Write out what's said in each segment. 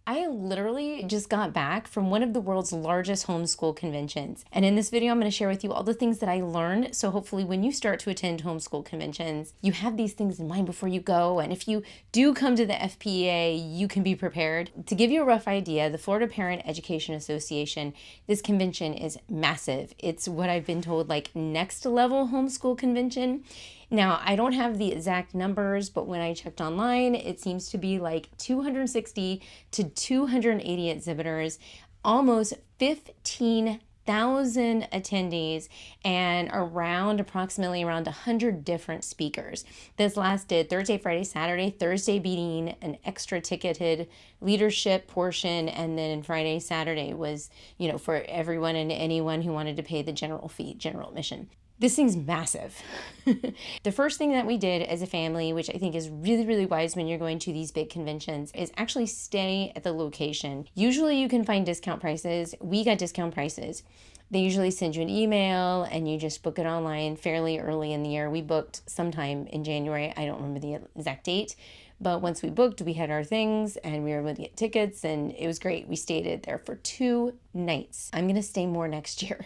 I literally just got back from one of the world's largest homeschool conventions. And in this video, I'm going to share with you all the things that I learned. So hopefully when you start to attend homeschool conventions, you have these things in mind before you go. And if you do come to the FPEA, you can be prepared. To give you a rough idea, the Florida Parent Education Association, this convention is massive. It's what I've been told, like next level homeschool convention. Now, I don't have the exact numbers, but when I checked online, it seems to be like 260 to 280 exhibitors, almost 15,000 attendees, and approximately around 100 different speakers. This lasted Thursday, Friday, Saturday, Thursday being an extra ticketed leadership portion, and then Friday, Saturday was, for everyone and anyone who wanted to pay the general fee, general admission. This thing's massive. The first thing that we did as a family, which I think is really, really wise when you're going to these big conventions, is actually stay at the location. Usually you can find discount prices. We got discount prices. They usually send you an email and you just book it online fairly early in the year. We booked sometime in January. I don't remember the exact date. But once we booked, we had our things and we were able to get tickets, and it was great. We stayed there for 2 nights. I'm going to stay more next year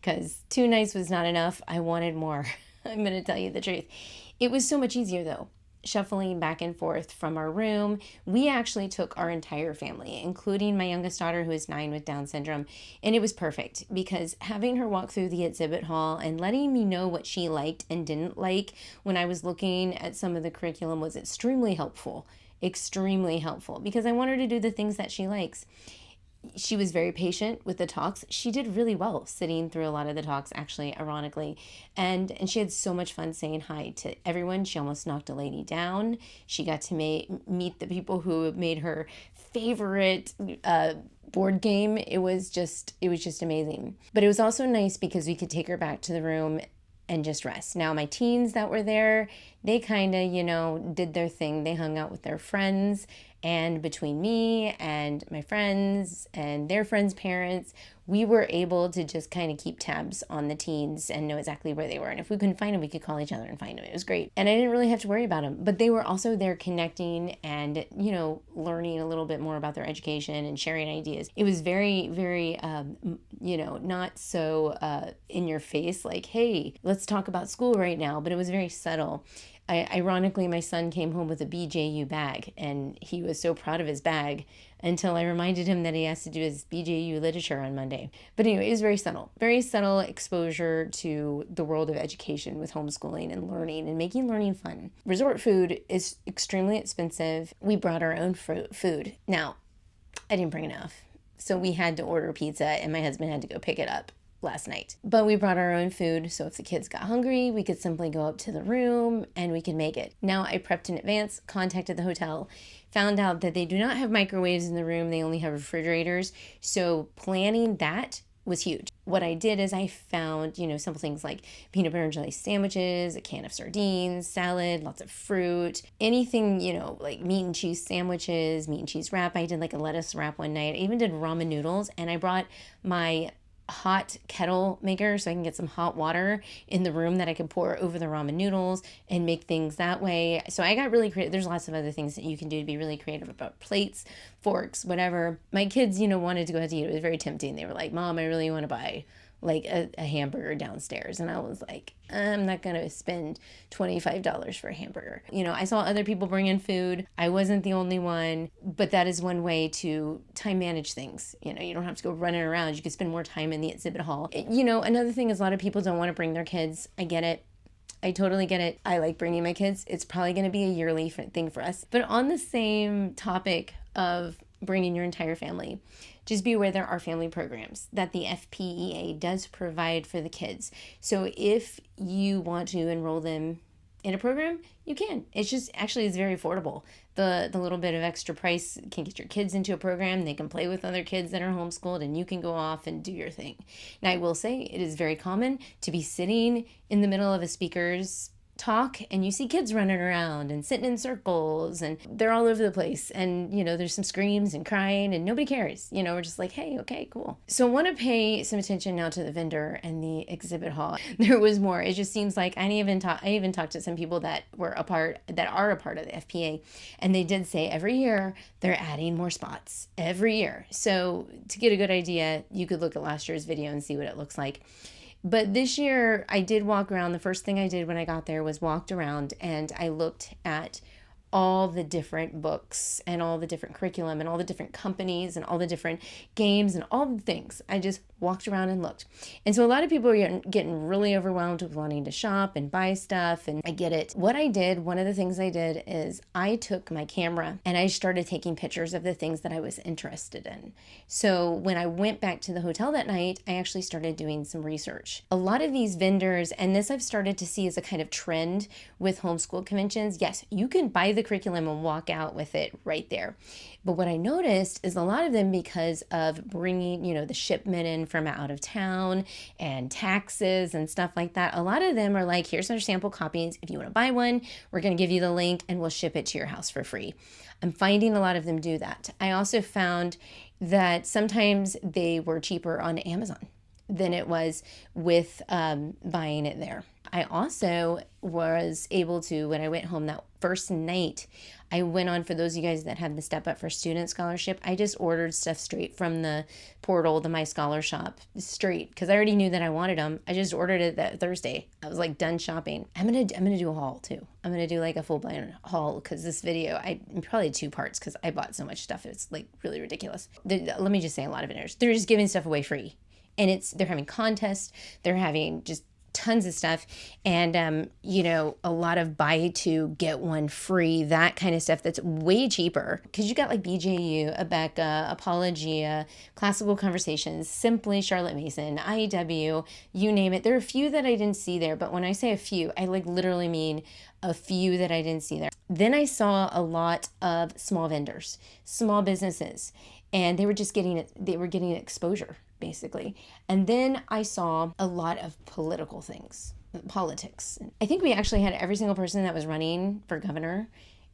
because 2 nights was not enough. I wanted more. I'm going to tell you the truth. It was so much easier though, shuffling back and forth from our room. We actually took our entire family, including my youngest daughter who is 9 with Down syndrome. And it was perfect because having her walk through the exhibit hall and letting me know what she liked and didn't like when I was looking at some of the curriculum was extremely helpful because I want her to do the things that she likes. She was very patient with the talks. She did really well sitting through a lot of the talks, actually, ironically. And she had so much fun saying hi to everyone. She almost knocked a lady down. She got to meet the people who made her favorite board game. It was just amazing. But it was also nice because we could take her back to the room and just rest. Now, my teens that were there, they kind of, did their thing. They hung out with their friends. And between me and my friends and their friends' parents, we were able to just kind of keep tabs on the teens and know exactly where they were. And if we couldn't find them, we could call each other and find them. It was great. And I didn't really have to worry about them. But they were also there connecting and, learning a little bit more about their education and sharing ideas. It was very, very, not so in your face, like, hey, let's talk about school right now. But it was very subtle. Ironically, my son came home with a BJU bag, and he was so proud of his bag until I reminded him that he has to do his BJU literature on Monday. But anyway, it was very subtle exposure to the world of education with homeschooling and learning and making learning fun. Resort food is extremely expensive. We brought our own food. Now, I didn't bring enough, so we had to order pizza, and my husband had to go pick it up last night. But we brought our own food, so if the kids got hungry, we could simply go up to the room and we could make it. Now, I prepped in advance, contacted the hotel, found out that they do not have microwaves in the room, they only have refrigerators. So planning that was huge. What I did is I found, simple things like peanut butter and jelly sandwiches, a can of sardines, salad, lots of fruit, anything, like meat and cheese sandwiches, meat and cheese wrap. I did like a lettuce wrap one night. I even did ramen noodles, and I brought my hot kettle maker so I can get some hot water in the room that I could pour over the ramen noodles and make things that way. So I got really creative. There's lots of other things that you can do to be really creative about plates, forks, whatever. My kids, wanted to go out to eat. It was very tempting. They were like, Mom, I really want to buy like a hamburger downstairs. And I was like, I'm not going to spend $25 for a hamburger. I saw other people bring in food. I wasn't the only one, but that is one way to time manage things. You don't have to go running around. You can spend more time in the exhibit hall. Another thing is a lot of people don't want to bring their kids. I get it. I totally get it. I like bringing my kids. It's probably going to be a yearly thing for us. But on the same topic of bringing your entire family, just be aware there are family programs that the FPEA does provide for the kids. So if you want to enroll them in a program, you can. It's very affordable. The little bit of extra price can get your kids into a program. They can play with other kids that are homeschooled, and you can go off and do your thing. Now, I will say it is very common to be sitting in the middle of a speaker's talk and you see kids running around and sitting in circles and they're all over the place. And, there's some screams and crying and nobody cares. We're just like, hey, okay, cool. So I want to pay some attention now to the vendor and the exhibit hall. There was more. It just seems like I even talked to some people that are a part of the FPEA, and they did say every year they're adding more spots every year. So to get a good idea, you could look at last year's video and see what it looks like. But this year I did walk around. The first thing I did when I got there was walked around and I looked at all the different books and all the different curriculum and all the different companies and all the different games and all the things. I just walked around and looked. And so a lot of people are getting really overwhelmed with wanting to shop and buy stuff, and I get it. One of the things I did is I took my camera and I started taking pictures of the things that I was interested in. So when I went back to the hotel that night, I actually started doing some research. A lot of these vendors, and this I've started to see as a kind of trend with homeschool conventions, yes, you can buy the curriculum and walk out with it right there. But what I noticed is a lot of them, because of bringing, the shipment in from out of town and taxes and stuff like that, a lot of them are like, here's our sample copies. If you want to buy one, we're going to give you the link and we'll ship it to your house for free. I'm finding a lot of them do that. I also found that sometimes they were cheaper on Amazon than it was with buying it there. I also was able to, when I went home that first night, I went on, for those of you guys that had the Step Up for Student Scholarship, I just ordered stuff straight from the portal, the My Scholar Shop, straight, because I already knew that I wanted them. I just ordered it that Thursday. I was like done shopping. I'm gonna do a haul too. I'm gonna do like a full blown haul, because this video, probably 2 parts, because I bought so much stuff. It's like really ridiculous. Let me just say, a lot of vendors, they're just giving stuff away free. And they're having contests, they're having just tons of stuff, and a lot of buy 2 get 1 free, that kind of stuff that's way cheaper, because you got like BJU, Abeka, Apologia, Classical Conversations, Simply, Charlotte Mason, IEW, you name it. There are a few that I didn't see there, but when I say a few, I like literally mean a few that I didn't see there. Then I saw a lot of small vendors, small businesses, and they were getting exposure, basically. And then I saw a lot of politics. I think we actually had every single person that was running for governor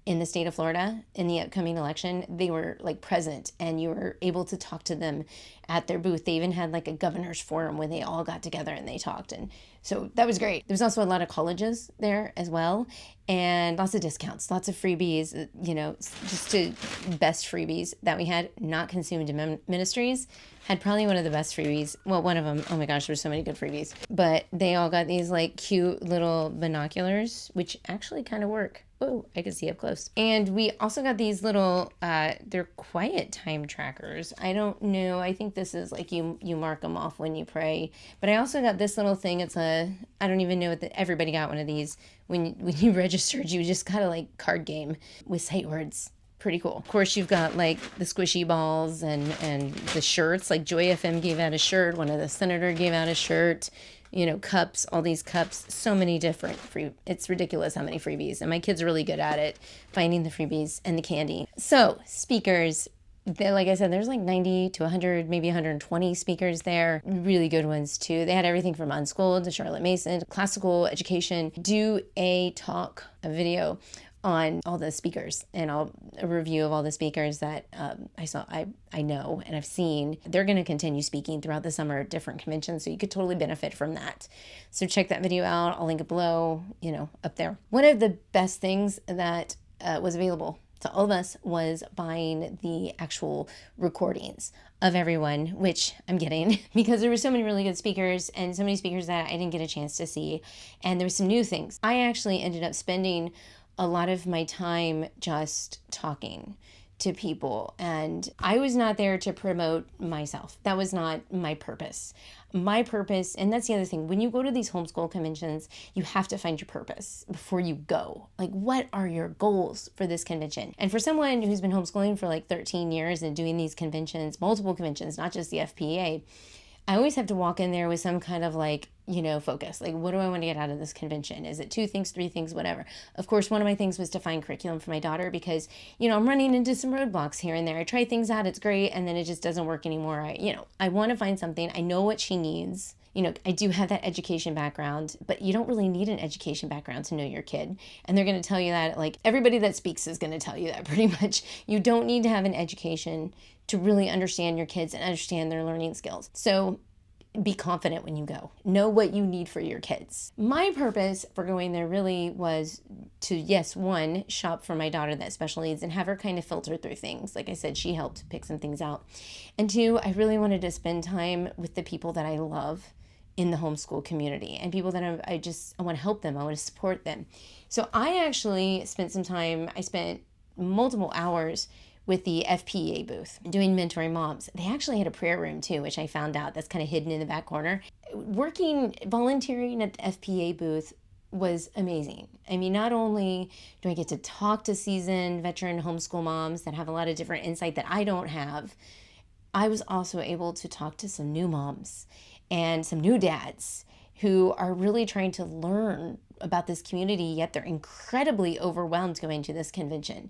in the state of Florida in the upcoming election. They were like present, and you were able to talk to them at their booth. They even had like a governor's forum where they all got together and they talked. And so that was great. There was also a lot of colleges there as well, and lots of discounts, lots of freebies, just to best freebies that we had. Not Consumed Ministries had probably one of the best freebies. Well, one of them, oh my gosh, there's so many good freebies. But they all got these like cute little binoculars, which actually kind of work. Oh, I can see up close. And we also got these little, they're quiet time trackers. I don't know. I think this is like you mark them off when you pray. But I also got this little thing. I don't even know everybody got one of these. When you registered, you just got a like card game with sight words. Pretty cool. Of course, you've got like the squishy balls and the shirts. Like Joy FM gave out a shirt. One of the senator gave out a shirt. Cups, all these cups, so many different it's ridiculous how many freebies. And my kids are really good at it, finding the freebies and the candy. So speakers, like I said, there's like 90 to 100, maybe 120 speakers there. Really good ones too. They had everything from unschooled to Charlotte Mason, classical education. Do a video on all the speakers, and a review of all the speakers that I know and I've seen. They're going to continue speaking throughout the summer at different conventions, so you could totally benefit from that. So check that video out. I'll link it below, up there. One of the best things that was available to all of us was buying the actual recordings of everyone, which I'm getting because there were so many really good speakers and so many speakers that I didn't get a chance to see. And there were some new things. I actually ended up spending a lot of my time just talking to people, and I was not there to promote myself. That was not my purpose. My purpose, and that's the other thing, when you go to these homeschool conventions, you have to find your purpose before you go. Like, what are your goals for this convention? And for someone who's been homeschooling for like 13 years and doing these conventions, multiple conventions, not just the FPEA, I always have to walk in there with some kind of like, focus. Like, what do I want to get out of this convention? Is it 2 things, 3 things, whatever? Of course, one of my things was to find curriculum for my daughter because, I'm running into some roadblocks here and there. I try things out, it's great, and then it just doesn't work anymore. I want to find something. I know what she needs I do have that education background, but you don't really need an education background to know your kid. And they're going to tell you that, like, everybody that speaks is going to tell you that pretty much. You don't need to have an education to really understand your kids and understand their learning skills. So be confident when you go. Know what you need for your kids. My purpose for going there really was to, yes, one, shop for my daughter that special needs and have her kind of filter through things. Like I said, she helped pick some things out. And two, I really wanted to spend time with the people that I love in the homeschool community and people that I want to help them. I want to support them. So I actually spent some time, I spent multiple hours with the FPEA booth doing mentoring moms. They actually had a prayer room too, which I found out that's kind of hidden in the back corner. Volunteering at the FPEA booth was amazing. I mean, not only do I get to talk to seasoned veteran homeschool moms that have a lot of different insight that I don't have, I was also able to talk to some new moms and some new dads who are really trying to learn about this community, yet they're incredibly overwhelmed going to this convention.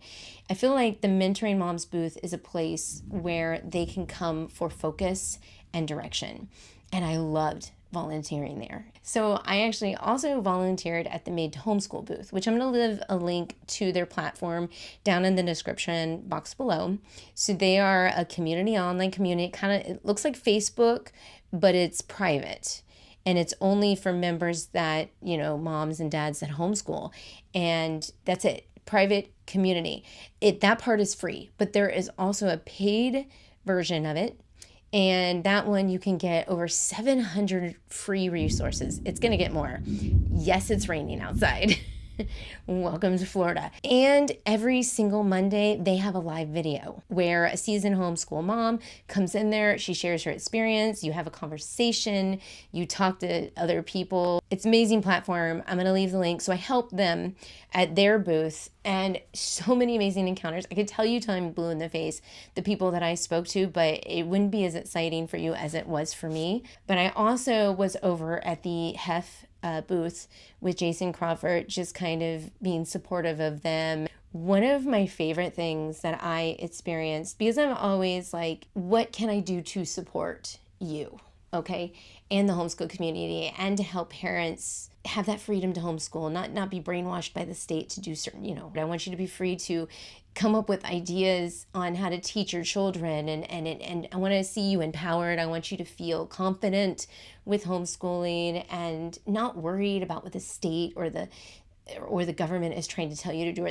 I feel like the Mentoring Moms booth is a place where they can come for focus and direction. And I loved volunteering there. So I actually also volunteered at the Made to Homeschool booth, which I'm going to leave a link to their platform down in the description box below. So they are a community, online community, it looks like Facebook, but it's private. And it's only for members that, moms and dads that homeschool. And that's it. Private community. That part is free, but there is also a paid version of it. And that one you can get over 700 free resources. It's going to get more. Yes, it's raining outside. Welcome to Florida. And every single Monday, they have a live video where a seasoned homeschool mom comes in there. She shares her experience. You have a conversation. You talk to other people. It's an amazing platform. I'm going to leave the link. So I helped them at their booth and so many amazing encounters. I could tell you till I'm blue in the face, the people that I spoke to, but it wouldn't be as exciting for you as it was for me. But I also was over at the HEF booth with Jason Crawford, just kind of being supportive of them. One of my favorite things that I experienced, because I'm always like, what can I do to support you? Okay. And the homeschool community, and to help parents have that freedom to homeschool, not be brainwashed by the state to do certain, I want you to be free to come up with ideas on how to teach your children, and I want to see you empowered. I want you to feel confident with homeschooling and not worried about what the state or the government is trying to tell you to do,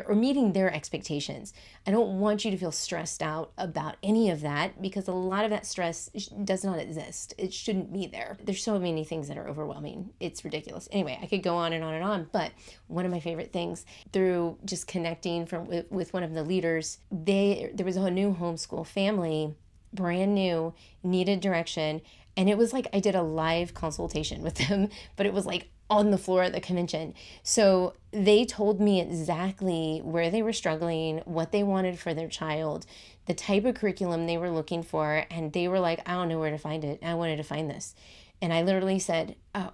or meeting their expectations. I don't want you to feel stressed out about any of that, because a lot of that stress does not exist. It shouldn't be there. There's so many things that are overwhelming. It's ridiculous. Anyway, I could go on and on and on, but one of my favorite things through just connecting with one of the leaders, there was a new homeschool family, brand new, needed direction. And it was like I did a live consultation with them, but it was like on the floor at the convention. So they told me exactly where they were struggling, what they wanted for their child, the type of curriculum they were looking for. And they were like, I don't know where to find it. I wanted to find this. And I literally said, oh,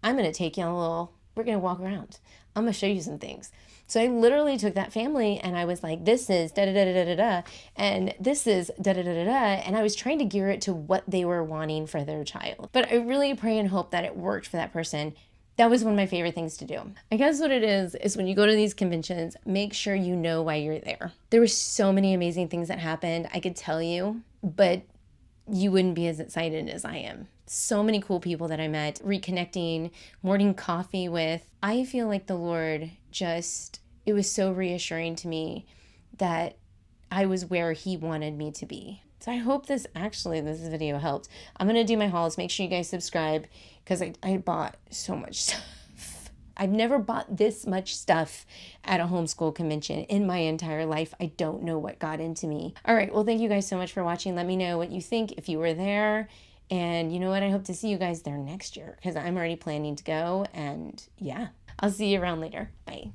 I'm going to take you on we're going to walk around. I'm going to show you some things. So I literally took that family and I was like, this is da da da da da da, and this is da da da da da, and I was trying to gear it to what they were wanting for their child. But I really pray and hope that it worked for that person. That was one of my favorite things to do. I guess what it is when you go to these conventions, make sure you know why you're there. There were so many amazing things that happened, I could tell you, but you wouldn't be as excited as I am. So many cool people that I met, reconnecting, morning coffee with. I feel like the Lord it was so reassuring to me that I was where He wanted me to be. So I hope this video helped. I'm going to do my hauls. Make sure you guys subscribe, because I bought so much stuff. I've never bought this much stuff at a homeschool convention in my entire life. I don't know what got into me. All right. Well, thank you guys so much for watching. Let me know what you think if you were there. And you know what? I hope to see you guys there next year, because I'm already planning to go. And yeah, I'll see you around later. Bye.